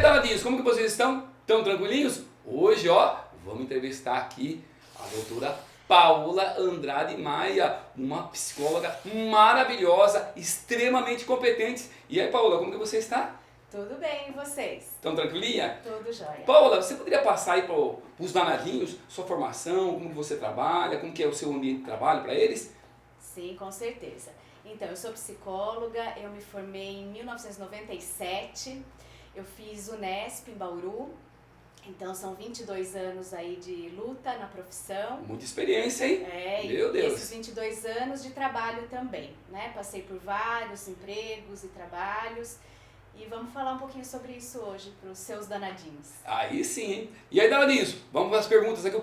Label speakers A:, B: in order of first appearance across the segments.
A: danadinhos, como que vocês estão? Tão tranquilinhos? Hoje, ó, vamos entrevistar aqui a doutora Paola Andrade Maia, uma psicóloga maravilhosa, extremamente competente. E aí, Paola, como que você está?
B: Tudo bem, e vocês?
A: Tão tranquilinha?
B: Tudo jóia.
A: Paola, você poderia passar aí para os danadinhos sua formação, como que você trabalha, como que é o seu ambiente de trabalho para eles?
B: Sim, com certeza. Então, eu sou psicóloga, eu me formei em 1997, eu fiz Unesp em Bauru, então são 22 anos aí de luta na profissão.
A: Muita experiência, hein? Meu
B: E
A: Deus.
B: esses 22 anos de trabalho também, né? Passei por vários empregos e trabalhos e vamos falar um pouquinho sobre isso hoje para os seus danadinhos.
A: Aí sim, hein? E aí, danadinhos, vamos para as perguntas aqui,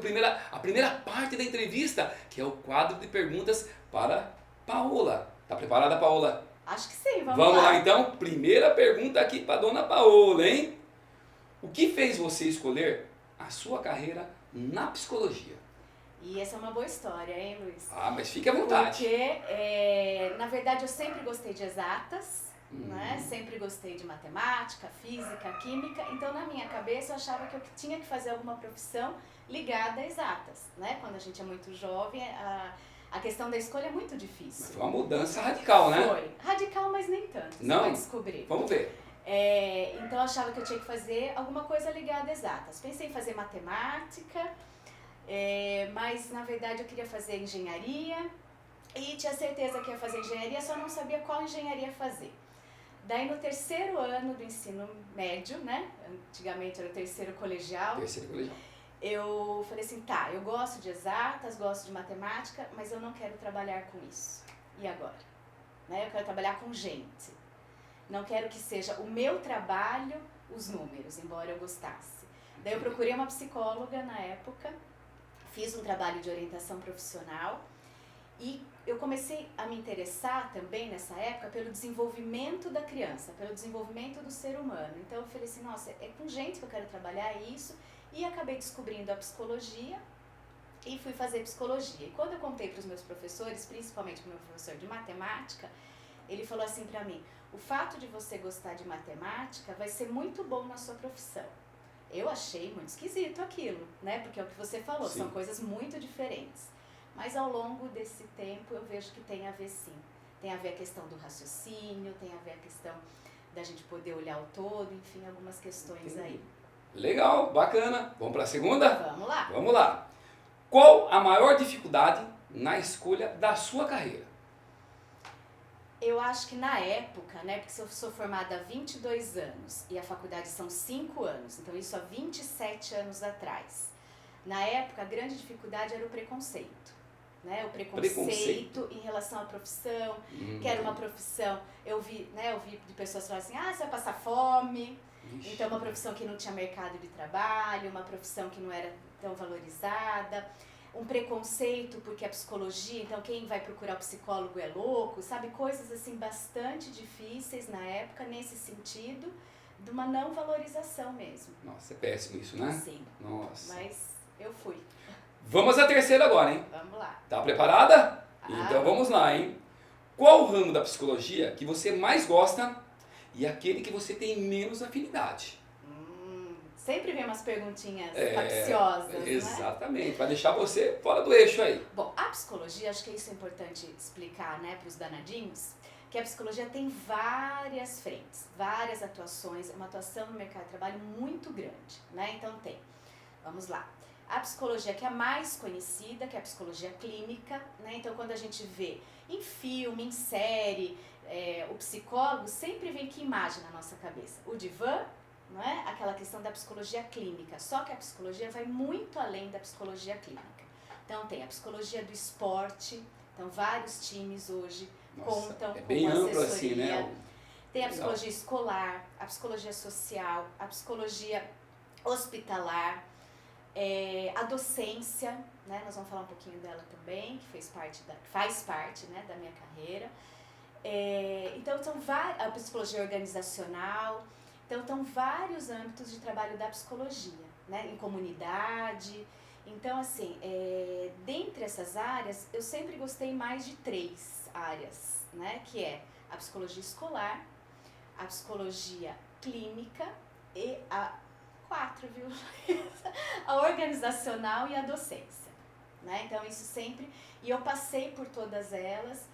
A: a primeira parte da entrevista, que é o quadro de perguntas para Paola. Tá preparada, Paola?
B: Acho que sim, vamos
A: Vamos
B: lá.
A: lá então, primeira pergunta aqui para dona Paola, hein? O que fez você escolher a sua carreira na psicologia?
B: E essa é uma boa história, hein, Luiz?
A: Ah, mas fique à vontade.
B: Porque, na verdade, eu sempre gostei de exatas, né? Sempre gostei de matemática, física, química. Então, na minha cabeça, eu achava que eu tinha que fazer alguma profissão ligada a exatas, né? Quando a gente é muito jovem, a questão da escolha é muito difícil.
A: Mas foi uma mudança radical, né?
B: Foi. Radical, mas nem tanto. Você
A: Não?
B: vai descobrir.
A: Vamos ver.
B: Então, eu achava que eu tinha que fazer alguma coisa ligada a exatas. Pensei em fazer matemática, mas, na verdade, eu queria fazer engenharia e tinha certeza que ia fazer engenharia, só não sabia qual engenharia fazer. Daí, no terceiro ano do ensino médio, né? Antigamente era o terceiro colegial.
A: Terceiro colegial.
B: Eu falei assim, tá, eu gosto de exatas, gosto de matemática, mas eu não quero trabalhar com isso. E agora? Né? Eu quero trabalhar com gente. Não quero que seja o meu trabalho os números, embora eu gostasse. Daí eu procurei uma psicóloga na época, fiz um trabalho de orientação profissional e eu comecei a me interessar também nessa época pelo desenvolvimento da criança, pelo desenvolvimento do ser humano. Então eu falei assim, nossa, é com gente que eu quero trabalhar isso. E acabei descobrindo a psicologia e fui fazer psicologia. E quando eu contei para os meus professores, principalmente para o meu professor de matemática, ele falou assim para mim, o fato de você gostar de matemática vai ser muito bom na sua profissão. Eu achei muito esquisito aquilo, né? Porque é o que você falou,
A: Sim.
B: São coisas muito diferentes. Mas ao longo desse tempo eu vejo que tem a ver sim. Tem a ver a questão do raciocínio, tem a ver a questão da gente poder olhar o todo, enfim, algumas questões aí.
A: Legal, bacana. Vamos para a segunda?
B: Vamos lá.
A: Vamos lá. Qual a maior dificuldade na escolha da sua carreira?
B: Eu acho que na época, né, porque eu sou formada há 22 anos e a faculdade são 5 anos, então isso há 27 anos atrás. Na época, a grande dificuldade era o preconceito. Né, o preconceito em relação à profissão, que era uma profissão, eu vi de pessoas falarem assim, você vai passar fome.
A: Ixi.
B: Então, uma profissão que não tinha mercado de trabalho, uma profissão que não era tão valorizada, um preconceito porque a psicologia, então quem vai procurar o psicólogo é louco, sabe? Coisas assim bastante difíceis na época, nesse sentido, de uma não valorização mesmo.
A: Nossa, é péssimo isso, né?
B: Sim.
A: Nossa.
B: Mas eu fui.
A: Vamos à terceira agora, hein?
B: Vamos lá.
A: Tá preparada? Então vamos lá, hein? Qual o ramo da psicologia que você mais gosta e aquele que você tem menos afinidade?
B: Sempre vem umas perguntinhas capciosas, né?
A: Exatamente, vai deixar você fora do eixo aí.
B: Bom, a psicologia, acho que isso é importante explicar, né, para os danadinhos, que a psicologia tem várias frentes, várias atuações, é uma atuação no mercado de trabalho muito grande, né? Então vamos lá. A psicologia que é a mais conhecida, que é a psicologia clínica, né? Então quando a gente vê em filme, em série, o psicólogo, sempre vem que imagem na nossa cabeça? O divã, não é? Aquela questão da psicologia clínica, só que a psicologia vai muito além da psicologia clínica. Então tem a psicologia do esporte, então vários times hoje contam
A: é bem
B: com
A: amplo
B: assessoria.
A: assim, né?
B: Tem a psicologia escolar, a psicologia social, a psicologia hospitalar, a docência, né? Nós vamos falar um pouquinho dela também, que faz parte, né, da minha carreira. Então são a psicologia organizacional. Então, estão vários âmbitos de trabalho da psicologia, né? Em comunidade. Então, assim, dentre essas áreas, eu sempre gostei mais de 3 áreas, né? Que é a psicologia escolar, a psicologia clínica e a 4, viu? A organizacional e a docência, né? Então isso sempre, e eu passei por todas elas,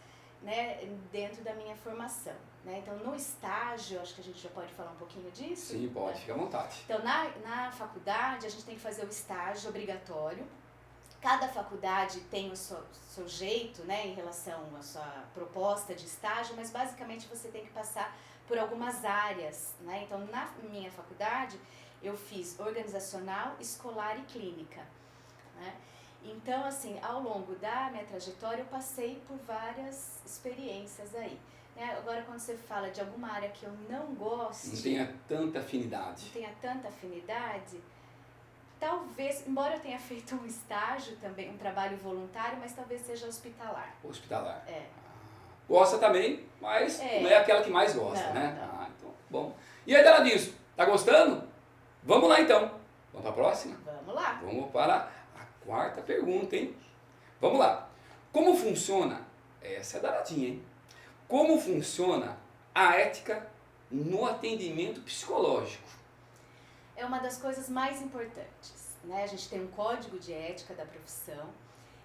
B: né, dentro da minha formação, né? Então no estágio, acho que a gente já pode falar um pouquinho disso.
A: Sim, pode, fica à vontade.
B: Então na faculdade a gente tem que fazer o estágio obrigatório. Cada faculdade tem o seu jeito, né, em relação à sua proposta de estágio, mas basicamente você tem que passar por algumas áreas, né? Então na minha faculdade eu fiz organizacional, escolar e clínica, né? Então, assim, ao longo da minha trajetória eu passei por várias experiências aí, né? Agora, quando você fala de alguma área que eu não gosto,
A: Não tenha tanta afinidade.
B: não tenha tanta afinidade, talvez, embora eu tenha feito um estágio também, um trabalho voluntário, mas talvez seja hospitalar.
A: Hospitalar.
B: É.
A: Gosta também, mas não é aquela que mais gosta,
B: Não,
A: né?
B: não.
A: Ah, então, bom. E aí, danadinhos, tá gostando? Vamos lá então. Vamos para a próxima?
B: Vamos lá.
A: Vamos para a quarta pergunta, hein? Vamos lá. Como funciona, essa é danadinha, hein? Como funciona a ética no atendimento psicológico?
B: É uma das coisas mais importantes, né? A gente tem um código de ética da profissão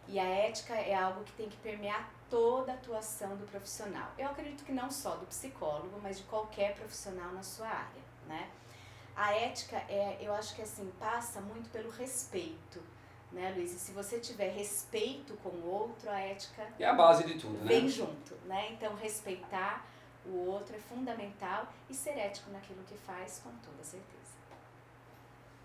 B: e a ética é algo que tem que permear toda a atuação do profissional. Eu acredito que não só do psicólogo, mas de qualquer profissional na sua área, né? A ética, eu acho que assim, passa muito pelo respeito, né, Luiz? E se você tiver respeito com o outro, a ética
A: É a base de tudo, né?
B: vem junto, né? Então, respeitar o outro é fundamental e ser ético naquilo que faz, com toda certeza.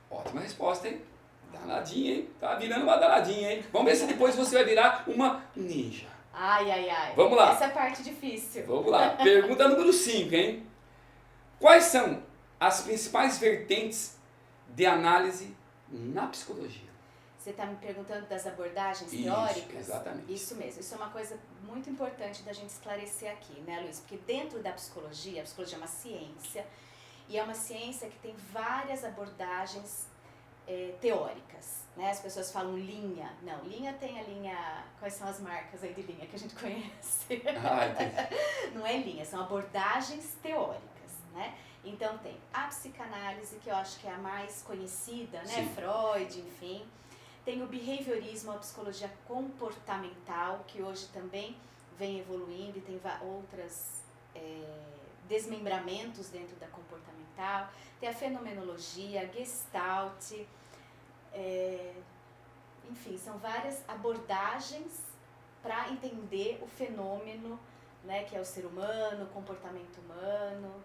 A: Ótima resposta, hein? Danadinha, hein? Tá virando uma danadinha, hein? Vamos ver se depois você vai virar uma ninja.
B: Ai, ai, ai.
A: Vamos lá.
B: Essa é a parte difícil.
A: Vamos lá. Pergunta número 5, hein? Quais são as principais vertentes de análise na psicologia?
B: Você está me perguntando das abordagens
A: Isso,
B: teóricas?
A: exatamente.
B: Isso mesmo. Isso é uma coisa muito importante da gente esclarecer aqui, né, Luiz? Porque dentro da psicologia, a psicologia é uma ciência, e é uma ciência que tem várias abordagens teóricas, né? As pessoas falam linha. Não, linha tem a linha... Quais são as marcas aí de linha que a gente conhece?
A: Ah, entendi.
B: Não é linha, são abordagens teóricas, né? Então tem a psicanálise, que eu acho que é a mais conhecida, né?
A: Sim.
B: Freud, enfim. Tem o behaviorismo, a psicologia comportamental, que hoje também vem evoluindo e tem outras desmembramentos dentro da comportamental. Tem a fenomenologia, a Gestalt, enfim, são várias abordagens para entender o fenômeno, né, que é o ser humano, o comportamento humano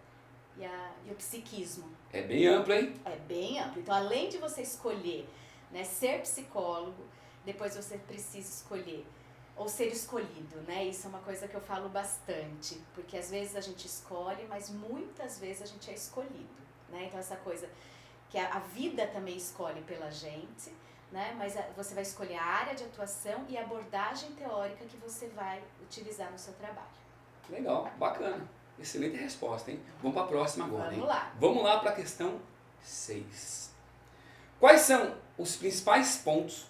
B: e o psiquismo.
A: É bem amplo, hein?
B: É bem amplo. Então, além de você escolher, né, ser psicólogo, depois você precisa escolher, ou ser escolhido, né? Isso é uma coisa que eu falo bastante, porque às vezes a gente escolhe, mas muitas vezes a gente é escolhido, né? Então, essa coisa que a vida também escolhe pela gente, né? Mas você vai escolher a área de atuação e a abordagem teórica que você vai utilizar no seu trabalho.
A: Legal, bacana. Excelente resposta, hein? Vamos para a próxima agora,
B: Vamos
A: hein?
B: lá.
A: Vamos lá para a questão 6. Quais são os principais pontos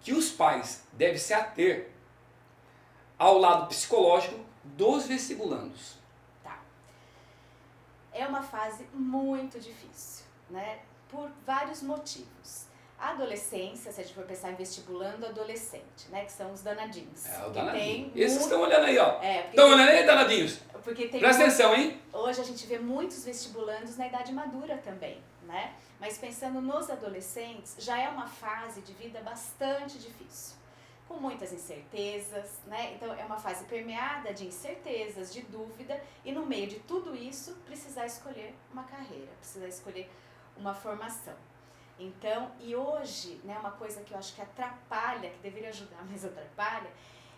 A: que os pais devem se ater ao lado psicológico dos vestibulandos?
B: Tá. É uma fase muito difícil, né? Por vários motivos. A adolescência, se a gente for pensar em vestibulando adolescente, né? Que são os danadinhos.
A: É, o
B: que
A: danadinho.
B: tem
A: Esses estão olhando aí, ó.
B: porque
A: Estão olhando aí, danadinhos?
B: porque tem
A: Presta atenção, hein?
B: Hoje a gente vê muitos vestibulandos na idade madura também, né? Mas pensando nos adolescentes, já é uma fase de vida bastante difícil, com muitas incertezas, né? Então é uma fase permeada de incertezas, de dúvida, e no meio de tudo isso, precisar escolher uma carreira, precisar escolher uma formação. Então, e hoje, né, uma coisa que eu acho que atrapalha, que deveria ajudar, mas atrapalha,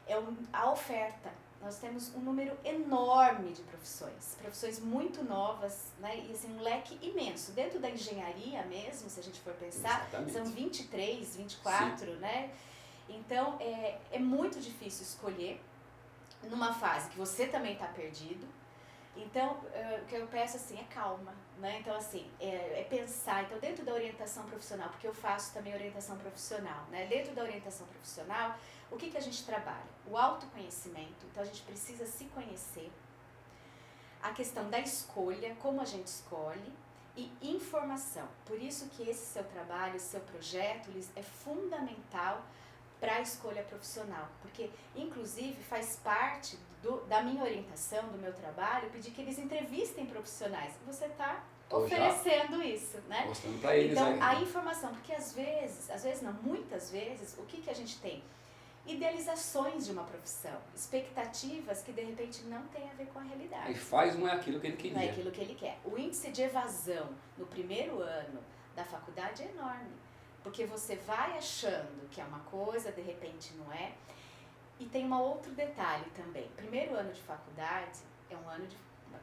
B: é a oferta. Nós temos um número enorme de profissões muito novas, né, e assim, um leque imenso. Dentro da engenharia mesmo, se a gente for pensar,
A: Exatamente.
B: são 23, 24, né? Então, é muito difícil escolher numa fase que você também está perdido. Então, o que eu peço assim é calma, né? Então, assim, é pensar. Então, dentro da orientação profissional, porque eu faço também orientação profissional, né? Dentro da orientação profissional, o que a gente trabalha? O autoconhecimento, então a gente precisa se conhecer. A questão da escolha, como a gente escolhe, e informação. Por isso que esse seu trabalho, esse seu projeto, Luiz, é fundamental para a escolha profissional, porque inclusive faz parte da minha orientação, do meu trabalho, pedir que eles entrevistem profissionais. Você está oferecendo isso, né?
A: Mostrando para eles.
B: Então, a informação, porque às vezes não, muitas vezes, o que a gente tem? Idealizações de uma profissão, expectativas que de repente não tem a ver com a realidade.
A: E faz não é aquilo que ele queria.
B: Não é aquilo que ele quer. O índice de evasão no primeiro ano da faculdade é enorme, porque você vai achando que é uma coisa, de repente não é. E tem um outro detalhe também. Primeiro ano de faculdade é um ano de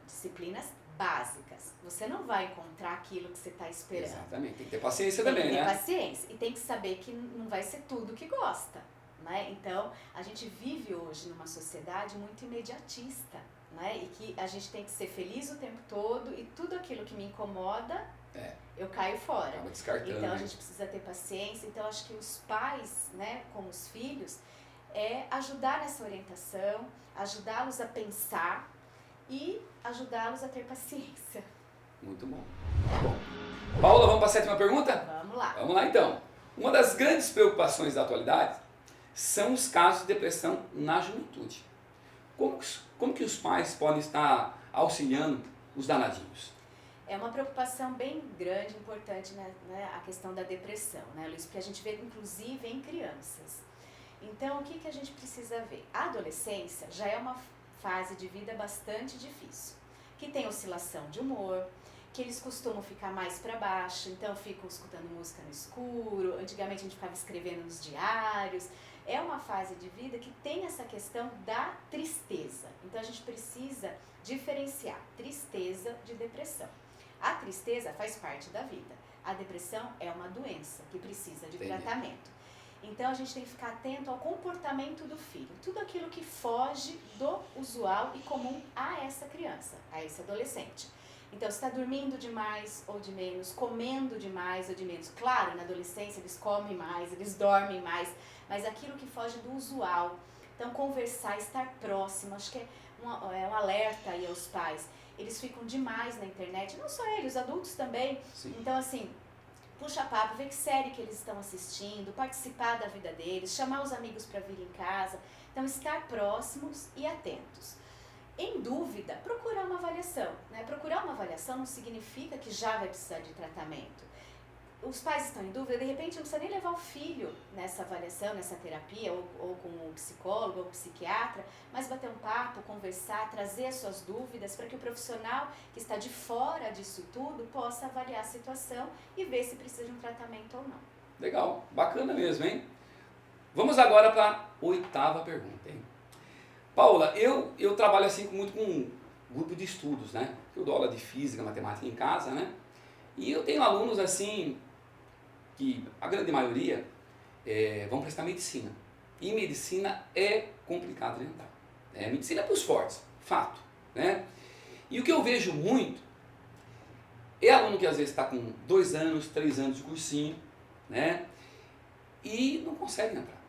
B: disciplinas básicas. Você não vai encontrar aquilo que você está esperando.
A: Exatamente. Tem que ter paciência também, né?
B: Tem que ter paciência. E tem que saber que não vai ser tudo que gosta. Né? Então, a gente vive hoje numa sociedade muito imediatista, né? E que a gente tem que ser feliz o tempo todo e tudo aquilo que me incomoda, eu caio fora.
A: Acaba descartando.
B: Então, a gente precisa ter paciência. Então, acho que os pais, né, com os filhos, ajudar nessa orientação, ajudá-los a pensar e ajudá-los a ter paciência.
A: Muito bom. Bom, Paula, vamos para a 7ª pergunta?
B: Vamos lá.
A: Vamos lá então. Uma das grandes preocupações da atualidade são os casos de depressão na juventude. Como que os pais podem estar auxiliando os danadinhos?
B: É uma preocupação bem grande, importante, né, a questão da depressão, né, Luiz? Porque a gente vê, inclusive, em crianças. Então, o que a gente precisa ver? A adolescência já é uma fase de vida bastante difícil, que tem oscilação de humor, que eles costumam ficar mais para baixo, então ficam escutando música no escuro, antigamente a gente ficava escrevendo nos diários. É uma fase de vida que tem essa questão da tristeza. Então a gente precisa diferenciar tristeza de depressão. A tristeza faz parte da vida. A depressão é uma doença que precisa de tratamento. Então a gente tem que ficar atento ao comportamento do filho. Tudo aquilo que foge do usual e comum a essa criança, a esse adolescente. Então, se está dormindo demais ou de menos, comendo demais ou de menos. Claro, na adolescência eles comem mais, eles dormem mais, mas aquilo que foge do usual. Então, conversar, estar próximo, acho que é um alerta aí aos pais. Eles ficam demais na internet, não só eles, os adultos também.
A: Sim.
B: Então, assim, puxa papo, ver que série que eles estão assistindo, participar da vida deles, chamar os amigos para vir em casa. Então, estar próximos e atentos. Em dúvida, procurar uma avaliação. Né? Procurar uma avaliação não significa que já vai precisar de tratamento. Os pais estão em dúvida, de repente não precisa nem levar o filho nessa avaliação, nessa terapia, ou com um psicólogo ou psiquiatra, mas bater um papo, conversar, trazer as suas dúvidas para que o profissional que está de fora disso tudo possa avaliar a situação e ver se precisa de um tratamento ou não.
A: Legal, bacana mesmo, hein? Vamos agora para a 8ª pergunta, hein? Paula, eu trabalho assim muito com um grupo de estudos, né? Eu dou aula de física, matemática em casa, né? E eu tenho alunos assim, que a grande maioria vão prestar medicina. E medicina é complicado de entrar. Medicina é para os fortes, fato, né? E o que eu vejo muito é aluno que às vezes está com 2 anos, 3 anos de cursinho, né? E não consegue entrar,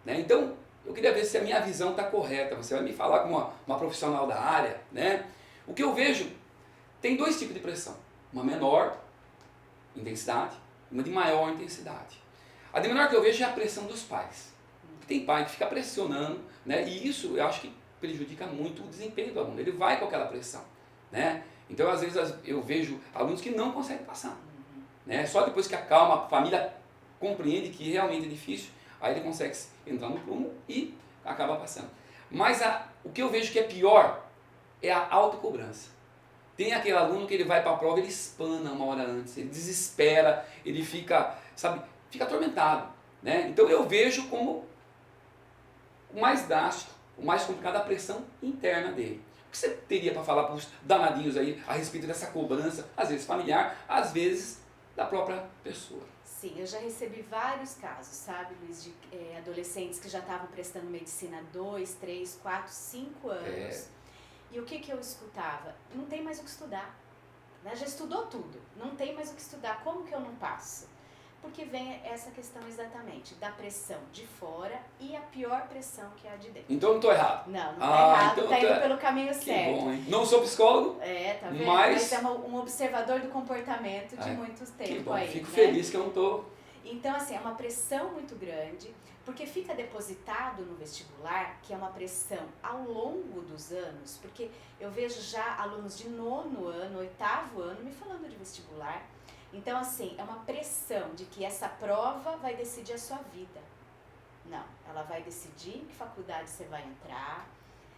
A: né? Então, eu queria ver se a minha visão está correta. Você vai me falar como uma profissional da área, né? O que eu vejo, tem 2 tipos de pressão. Uma menor intensidade e uma de maior intensidade. A de menor que eu vejo é a pressão dos pais. Tem pai que fica pressionando, né? E isso eu acho que prejudica muito o desempenho do aluno. Ele vai com aquela pressão, né? Então, às vezes, eu vejo alunos que não conseguem passar, né? Só depois que acalma, a família compreende que realmente é difícil, aí ele consegue entrar no prumo e acaba passando. Mas o que eu vejo que é pior é a autocobrança. Tem aquele aluno que ele vai para a prova, ele espana uma hora antes, ele desespera, ele fica, fica atormentado, né? Então eu vejo como o mais drástico, o mais complicado a pressão interna dele. O que você teria para falar para os danadinhos aí a respeito dessa cobrança, às vezes familiar, às vezes da própria pessoa?
B: Sim, eu já recebi vários casos, sabe, Luiz, de adolescentes que já estavam prestando medicina há 2, 3, 4, 5 anos. E o que eu escutava? Não tem mais o que estudar, né? Já estudou tudo, não tem mais o que estudar, como que eu não passo? Porque vem essa questão exatamente da pressão de fora e a pior pressão que é a de dentro.
A: Então eu não estou errado.
B: Não tá errado,
A: então
B: tá indo
A: tá-
B: pelo caminho
A: Que
B: certo.
A: bom, hein? Não sou psicólogo,
B: Tá vendo?
A: Mas
B: É um observador do comportamento de muito
A: que
B: tempo
A: bom.
B: aí,
A: Fico
B: né?
A: feliz que eu não estou...
B: Então, assim, é uma pressão muito grande, porque fica depositado no vestibular, que é uma pressão ao longo dos anos, porque eu vejo já alunos de 9º ano, 8º ano me falando de vestibular. Então, assim, é uma pressão de que essa prova vai decidir a sua vida. Não, ela vai decidir em que faculdade você vai entrar,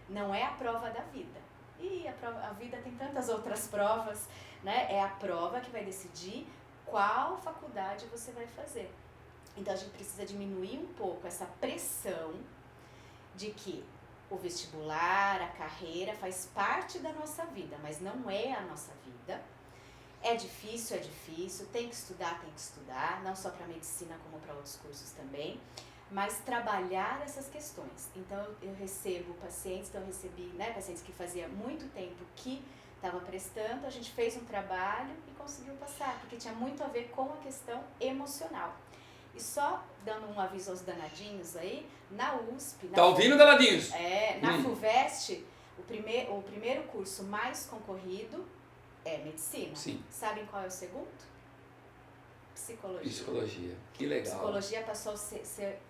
B: não é a prova da vida. E a vida tem tantas outras provas, né? É a prova que vai decidir qual faculdade você vai fazer. Então a gente precisa diminuir um pouco essa pressão de que o vestibular, a carreira faz parte da nossa vida, mas não é a nossa vida. É difícil, tem que estudar, não só para medicina como para outros cursos também, mas trabalhar essas questões. Então eu recebo pacientes, pacientes que fazia muito tempo que estava prestando, a gente fez um trabalho e conseguiu passar, porque tinha muito a ver com a questão emocional. E só dando um aviso aos danadinhos aí, na USP...
A: Tá ouvindo, danadinhos?
B: Na FUVEST, o primeiro curso mais concorrido é medicina.
A: Sim.
B: Sabem qual é o segundo? Psicologia.
A: Psicologia, que legal.
B: Psicologia passou a ser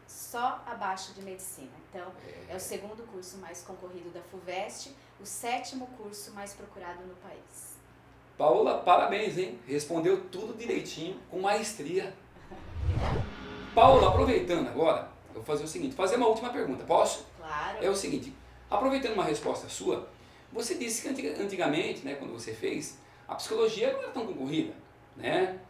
B: só abaixo de medicina. Então, é o segundo curso mais concorrido da FUVEST, o 7º curso mais procurado no país.
A: Paola, parabéns, hein? Respondeu tudo direitinho, com maestria. Paola, aproveitando agora, eu vou fazer o seguinte, fazer uma última pergunta, posso?
B: Claro.
A: É o seguinte, aproveitando uma resposta sua, você disse que antigamente, né, quando você fez, a psicologia não era tão concorrida, né?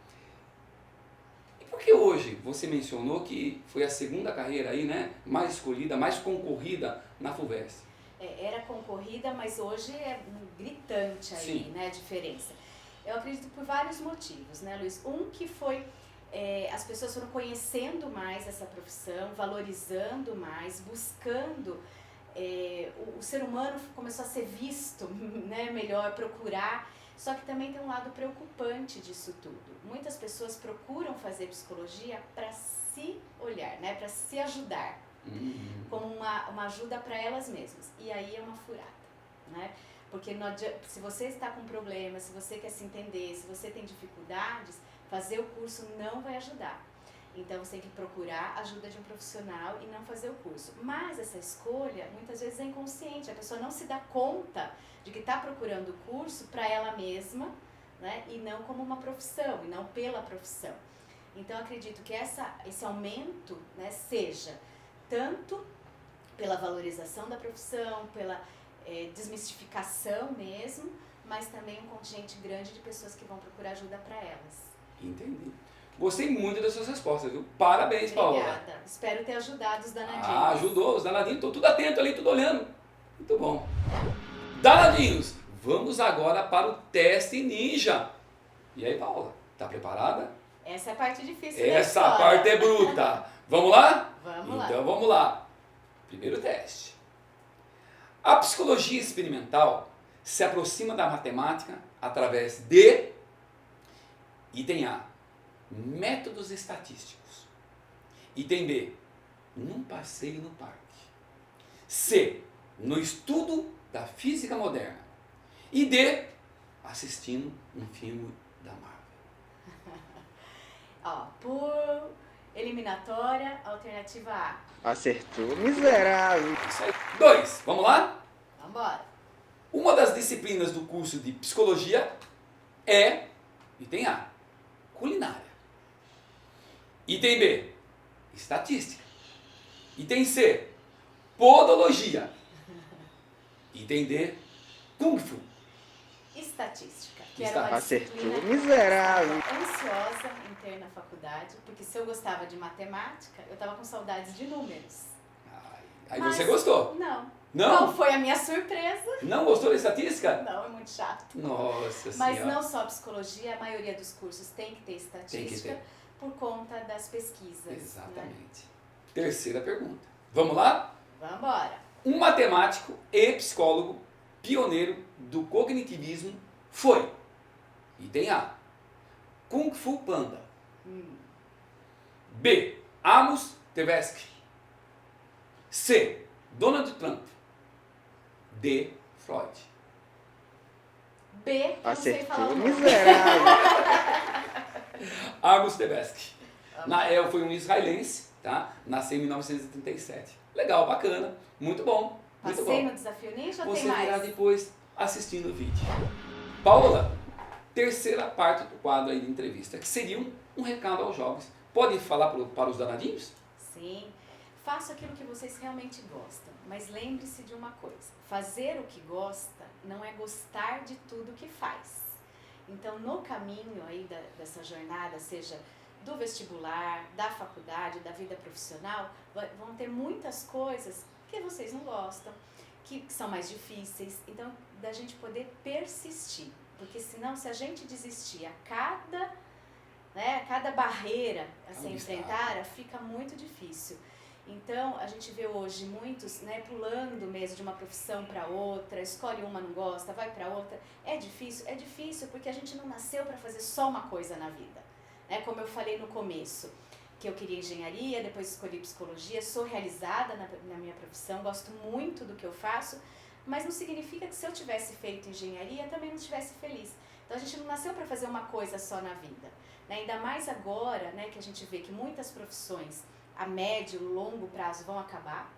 A: E por que hoje você mencionou que foi a segunda carreira aí, né, mais escolhida, mais concorrida na FUVEST?
B: Era concorrida, mas hoje é gritante aí,
A: Sim.
B: né, a diferença. Eu acredito por vários motivos, né, Luiz? Um que foi, as pessoas foram conhecendo mais essa profissão, valorizando mais, buscando, o ser humano começou a ser visto, né, melhor, procurar, só que também tem um lado preocupante disso tudo. Muitas pessoas procuram fazer psicologia para se olhar, né, para se ajudar. Como uma ajuda para elas mesmas. E aí é uma furada, né? Porque não adianta, se você está com problemas, se você quer se entender, se você tem dificuldades, fazer o curso não vai ajudar. Então você tem que procurar a ajuda de um profissional e não fazer o curso. Mas essa escolha muitas vezes é inconsciente, a pessoa não se dá conta de que está procurando o curso para ela mesma, né? E não como uma profissão, e não pela profissão. Então eu acredito que esse aumento, né, seja tanto pela valorização da profissão, pela desmistificação mesmo, mas também um contingente grande de pessoas que vão procurar ajuda para elas.
A: Entendi. Gostei muito das suas respostas, viu? Parabéns, Paola.
B: Obrigada. Espero ter ajudado os danadinhos.
A: Ajudou, os danadinhos, estou tudo atento ali, tudo olhando. Muito bom. Danadinhos, vamos agora para o teste ninja. E aí, Paola, tá preparada?
B: Essa é a parte difícil.
A: Essa parte é bruta. Vamos lá?
B: Vamos lá.
A: Então vamos lá. Primeiro teste. A psicologia experimental se aproxima da matemática através de, item A, métodos estatísticos. Item B, num passeio no parque. C, no estudo da física moderna. E D, assistindo um filme da Marvel.
B: Por eliminatória, alternativa A.
C: Acertou, miserável.
A: Isso aí. 2, vamos lá?
B: Vambora.
A: Uma das disciplinas do curso de psicologia é, item A, culinária. Item B, estatística. Item C, podologia. Item D, kung fu.
B: Estatística. Que era uma
C: Acertou,
B: disciplina
C: miserável.
B: que eu estava ansiosa em ter na faculdade, porque se eu gostava de matemática, eu estava com saudades de números.
A: Aí
B: Mas
A: você gostou?
B: Não.
A: Não?
B: Qual foi a minha surpresa?
A: Não gostou da estatística?
B: Não, é muito chato.
A: Nossa
B: Mas
A: Senhora.
B: não só psicologia, a maioria dos cursos tem que ter estatística
A: ter.
B: por conta das pesquisas. Né?
A: Exatamente. Terceira pergunta. Vamos lá?
B: Vambora.
A: Um matemático e psicólogo pioneiro do cognitivismo foi, item A, Kung Fu Panda. B. Amos Tversky. C. Donald Trump. D. Freud.
B: B, eu não sei falar
C: Acertou,
B: o nome.
C: miserável.
A: Amos Tversky. Foi um israelense, tá? Nasceu em 1937. Legal, bacana. Muito bom. Muito
B: Passei
A: bom.
B: no Desafio Ninja ou
A: Você
B: tem
A: verá
B: mais?
A: depois assistindo o vídeo. Paola, terceira parte do quadro aí de entrevista, que seria um recado aos jovens. Pode falar para os danadinhos?
B: Sim. Faça aquilo que vocês realmente gostam, mas lembre-se de uma coisa: fazer o que gosta não é gostar de tudo que faz. Então, no caminho aí dessa jornada, seja do vestibular, da faculdade, da vida profissional, vão ter muitas coisas que vocês não gostam, que são mais difíceis. Então, da gente poder persistir, porque senão, se a gente desistir a cada barreira a ser enfrentada, fica muito difícil. Então, a gente vê hoje muitos, pulando mesmo de uma profissão para outra, escolhe uma, não gosta, vai para outra. É difícil porque a gente não nasceu para fazer só uma coisa na vida. Como eu falei no começo, que eu queria engenharia, depois escolhi psicologia, sou realizada na minha profissão, gosto muito do que eu faço, mas não significa que se eu tivesse feito engenharia, também não estivesse feliz. Então, a gente não nasceu para fazer uma coisa só na vida. Ainda mais agora, que a gente vê que muitas profissões a médio, longo prazo vão acabar,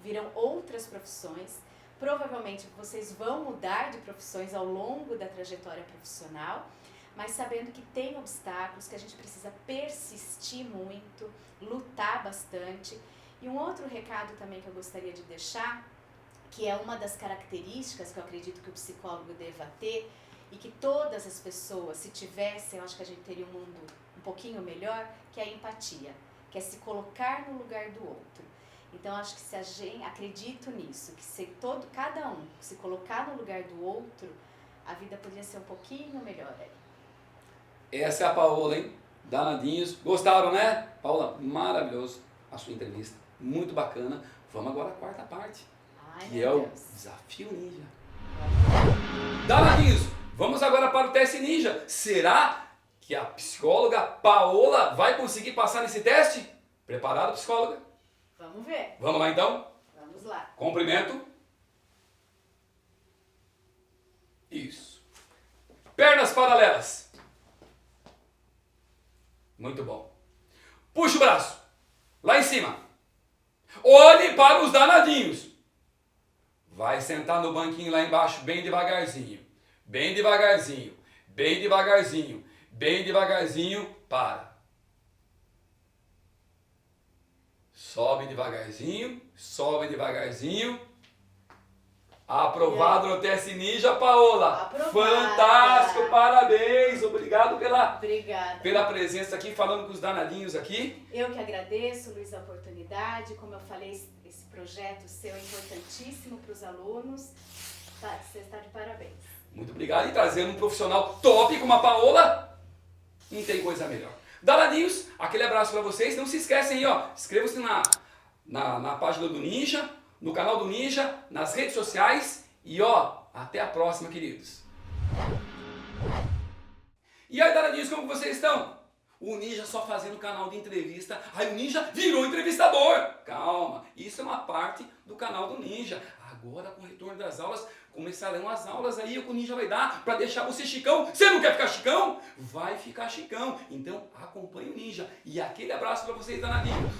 B: virão outras profissões, provavelmente vocês vão mudar de profissões ao longo da trajetória profissional, mas sabendo que tem obstáculos, que a gente precisa persistir muito, lutar bastante. E um outro recado também que eu gostaria de deixar, que é uma das características que eu acredito que o psicólogo deva ter, e que todas as pessoas, se tivessem, eu acho que a gente teria um mundo um pouquinho melhor, que é a empatia, que é se colocar no lugar do outro. Então, acho que se a gente, acredito nisso, que se cada um se colocar no lugar do outro, a vida poderia ser um pouquinho melhor aí.
A: Essa é a Paola, hein? Danadinhos. Gostaram, né? Paola, maravilhoso a sua entrevista. Muito bacana. Vamos agora à quarta parte, que é o Desafio Ninja. Danadinhos, vamos agora para o teste ninja. Será que a psicóloga Paola vai conseguir passar nesse teste? Preparado, psicóloga?
B: Vamos ver.
A: Vamos lá então?
B: Vamos lá.
A: Comprimento. Isso. Pernas paralelas. Muito bom. Puxa o braço. Lá em cima. Olhe para os danadinhos. Vai sentar no banquinho lá embaixo bem devagarzinho. Bem devagarzinho. Bem devagarzinho. Bem devagarzinho. Para. Sobe devagarzinho. Sobe devagarzinho. Aprovado no teste ninja, Paola.
B: Aprovada.
A: Fantástico, parabéns. Obrigado
B: Obrigada.
A: pela presença aqui, falando com os danadinhos aqui.
B: Eu que agradeço, Luiz, a oportunidade. Como eu falei, esse projeto seu é importantíssimo para os alunos. Você está de parabéns.
A: Muito obrigado. E trazendo um profissional top como a Paola, não tem coisa melhor. Danadinhos, aquele abraço para vocês. Não se esquecem aí, ó. Inscrevam-se na página do Ninja, no canal do Ninja, nas redes sociais. E ó, até a próxima, queridos. E aí, danadinhos, como vocês estão? O Ninja só fazendo canal de entrevista. Aí o Ninja virou entrevistador. Calma, isso é uma parte do canal do Ninja. Agora, com o retorno das aulas, começarão as aulas aí que o Ninja vai dar para deixar você chicão. Você não quer ficar chicão? Vai ficar chicão. Então, acompanhe o Ninja. E aquele abraço para vocês, danadinhos.